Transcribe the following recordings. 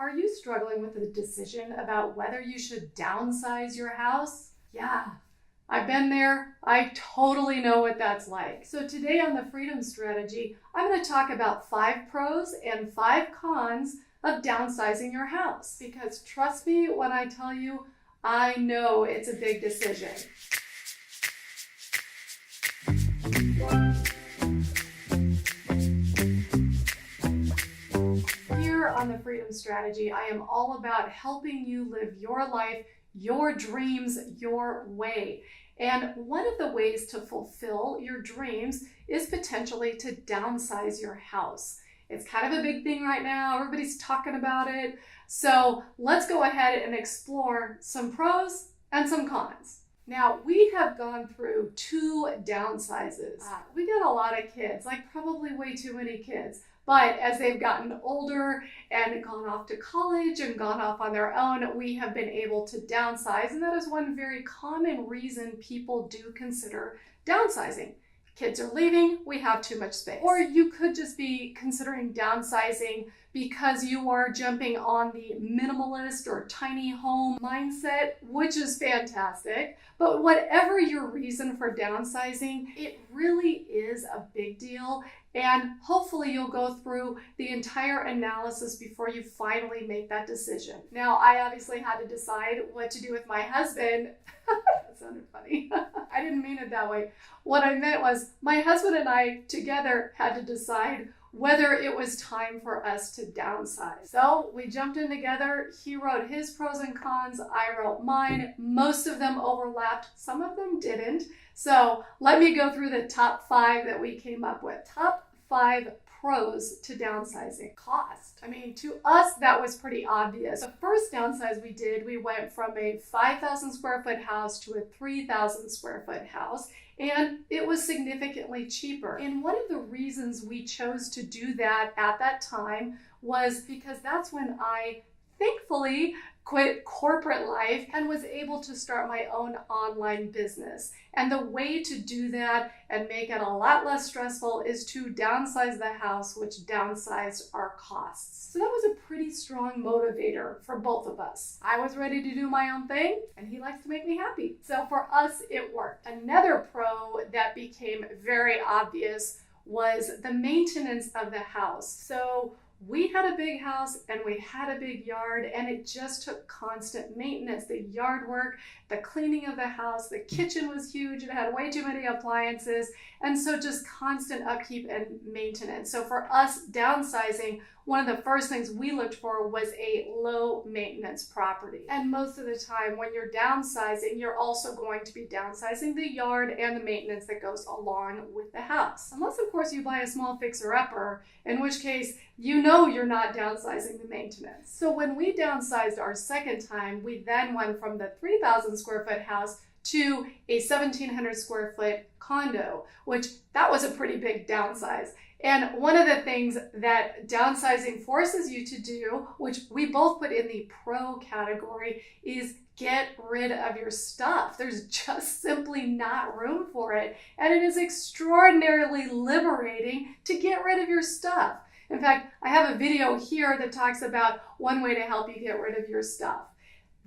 Are you struggling with the decision about whether you should downsize your house? Yeah, I've been there. I totally know what that's like. So today on the Freedom Strategy, I'm going to talk about 5 pros and 5 cons of downsizing your house. Because trust me when I tell you, I know it's a big decision. Here on the Freedom Strategy, I am all about helping you live your life, your dreams, your way. And one of the ways to fulfill your dreams is potentially to downsize your house. It's kind of a big thing right now. Everybody's talking about it. So let's go ahead and explore some pros and some cons. Now, we have gone through 2 downsizes. We got a lot of kids, like probably way too many kids. But as they've gotten older and gone off to college and gone off on their own, we have been able to downsize. And that is one very common reason people do consider downsizing. Kids are leaving, we have too much space. Or you could just be considering downsizing because you are jumping on the minimalist or tiny home mindset, which is fantastic. But whatever your reason for downsizing, it really is a big deal. And hopefully you'll go through the entire analysis before you finally make that decision. Now, I obviously had to decide what to do with my husband. That sounded funny. I didn't mean it that way. What I meant was my husband and I together had to decide whether it was time for us to downsize. So we jumped in together. He wrote his pros and cons. I wrote mine. Most of them overlapped. Some of them didn't. So let me go through the top 5 that we came up with. Top 5 pros to downsizing. Cost. I mean, to us, that was pretty obvious. The first downsize we did, we went from a 5,000 square foot house to a 3,000 square foot house, and it was significantly cheaper. And one of the reasons we chose to do that at that time was because that's when I thankfully quit corporate life and was able to start my own online business. And the way to do that and make it a lot less stressful is to downsize the house, which downsized our costs. So that was a pretty strong motivator for both of us. I was ready to do my own thing, and he likes to make me happy. So for us, it worked. Another pro that became very obvious was the maintenance of the house. So we had a big house and we had a big yard, and it just took constant maintenance. The yard work, the cleaning of the house, the kitchen was huge. It had way too many appliances. And so just constant upkeep and maintenance. So for us downsizing, one of the first things we looked for was a low maintenance property. And most of the time when you're downsizing, you're also going to be downsizing the yard and the maintenance that goes along with the house. Unless of course you buy a small fixer-upper, in which case you know you're not downsizing the maintenance. So when we downsized our second time, we then went from the 3,000 square foot house to a 1,700 square foot condo, which that was a pretty big downsize. And one of the things that downsizing forces you to do, which we both put in the pro category, is get rid of your stuff. There's just simply not room for it. And it is extraordinarily liberating to get rid of your stuff. In fact, I have a video here that talks about one way to help you get rid of your stuff.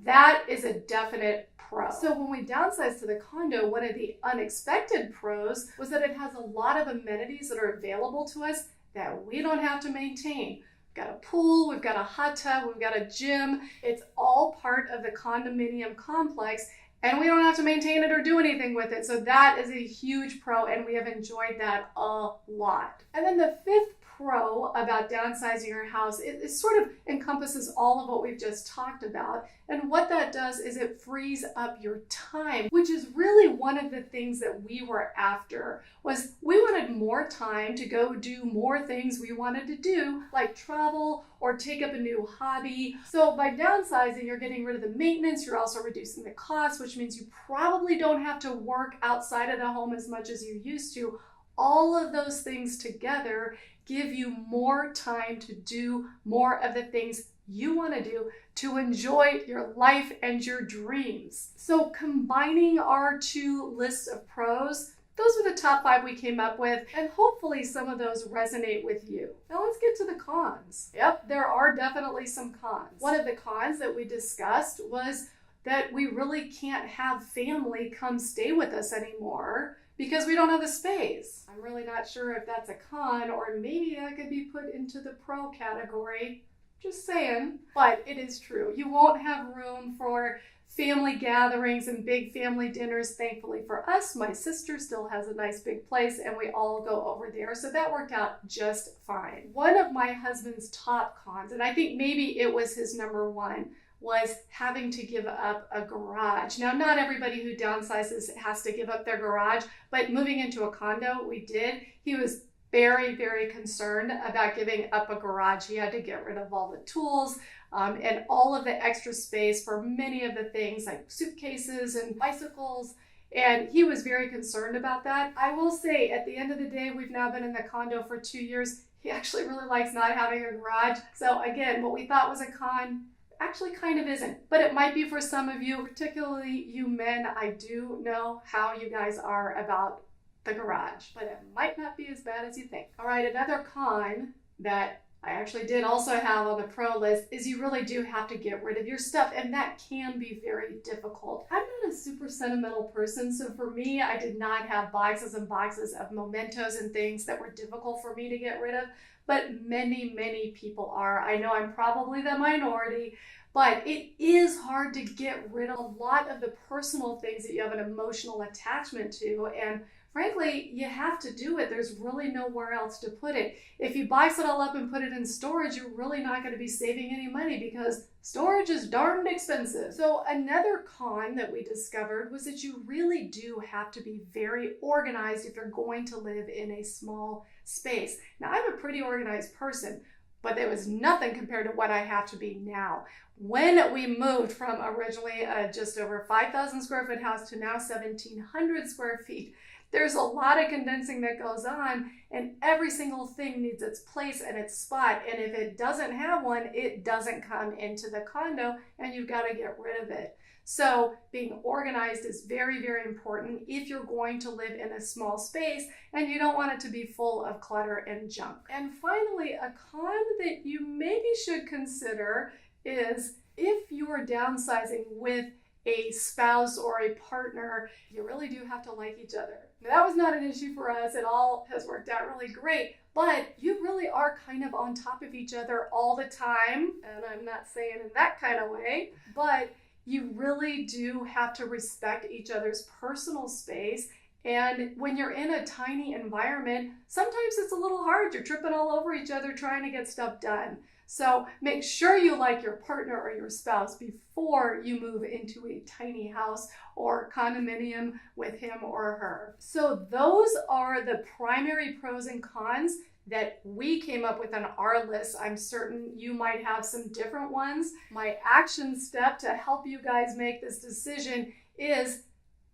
That is a definite pro. So when we downsized to the condo, one of the unexpected pros was that it has a lot of amenities that are available to us that we don't have to maintain. We've got a pool, we've got a hot tub, we've got a gym. It's all part of the condominium complex, and we don't have to maintain it or do anything with it. So that is a huge pro, and we have enjoyed that a lot. And then the 5th pro about downsizing your house, it sort of encompasses all of what we've just talked about. And what that does is it frees up your time, which is really one of the things that we were after. Was we wanted more time to go do more things we wanted to do, like travel or take up a new hobby. So by downsizing, you're getting rid of the maintenance, you're also reducing the cost, which means you probably don't have to work outside of the home as much as you used to. All of those things together give you more time to do more of the things you want to do to enjoy your life and your dreams. So combining our 2 lists of pros, those were the top 5 we came up with, and hopefully some of those resonate with you. Now let's get to the cons. Yep, there are definitely some cons. One of the cons that we discussed was that we really can't have family come stay with us anymore because we don't have the space. I'm really not sure if that's a con, or maybe that could be put into the pro category. Just saying. But it is true. You won't have room for family gatherings and big family dinners. Thankfully for us, my sister still has a nice big place and we all go over there. So that worked out just fine. One of my husband's top cons, and I think maybe it was his number one, was having to give up a garage. Now, not everybody who downsizes has to give up their garage, but moving into a condo, we did. He was very, very concerned about giving up a garage. He had to get rid of all the tools and all of the extra space for many of the things like suitcases and bicycles. And he was very concerned about that. I will say, at the end of the day, we've now been in the condo for 2 years. He actually really likes not having a garage. So again, what we thought was a con actually kind of isn't, but it might be for some of you, particularly you men. I do know how you guys are about the garage, but it might not be as bad as you think. All right, another con that I actually did also have on the pro list is you really do have to get rid of your stuff, and that can be very difficult. I'm not a super sentimental person, so for me, I did not have boxes and boxes of mementos and things that were difficult for me to get rid of, but many, many people are. I know I'm probably the minority, but it is hard to get rid of a lot of the personal things that you have an emotional attachment to, and frankly, you have to do it. There's really nowhere else to put it. If you box it all up and put it in storage, you're really not going to be saving any money because storage is darned expensive. So another con that we discovered was that you really do have to be very organized if you're going to live in a small space. Now, I'm a pretty organized person, but there was nothing compared to what I have to be now. When we moved from originally just over 5,000 square foot house to now 1,700 square feet, there's a lot of condensing that goes on, and every single thing needs its place and its spot. And if it doesn't have one, it doesn't come into the condo, and you've got to get rid of it. So being organized is very, very important if you're going to live in a small space and you don't want it to be full of clutter and junk. And finally, a con that you maybe should consider is if you're downsizing with a spouse or a partner, you really do have to like each other. Now, that was not an issue for us. It all has worked out really great, but you really are kind of on top of each other all the time. And I'm not saying in that kind of way, but you really do have to respect each other's personal space. And when you're in a tiny environment, sometimes it's a little hard. You're tripping all over each other trying to get stuff done. So make sure you like your partner or your spouse before you move into a tiny house or condominium with him or her. So those are the primary pros and cons that we came up with on our list. I'm certain you might have some different ones. My action step to help you guys make this decision is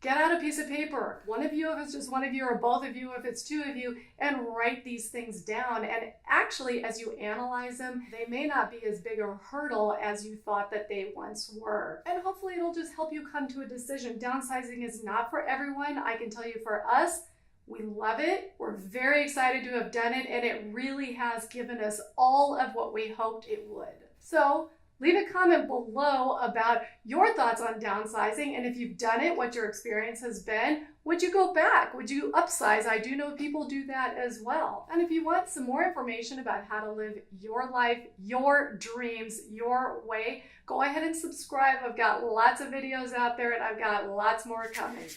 get out a piece of paper. One of you, if it's just one of you, or both of you, if it's two of you, and write these things down. And actually, as you analyze them, they may not be as big a hurdle as you thought that they once were. And hopefully it'll just help you come to a decision. Downsizing is not for everyone. I can tell you for us, we love it. We're very excited to have done it, and it really has given us all of what we hoped it would. So leave a comment below about your thoughts on downsizing, and if you've done it, what your experience has been. Would you go back? Would you upsize? I do know people do that as well. And if you want some more information about how to live your life, your dreams, your way, go ahead and subscribe. I've got lots of videos out there, and I've got lots more coming.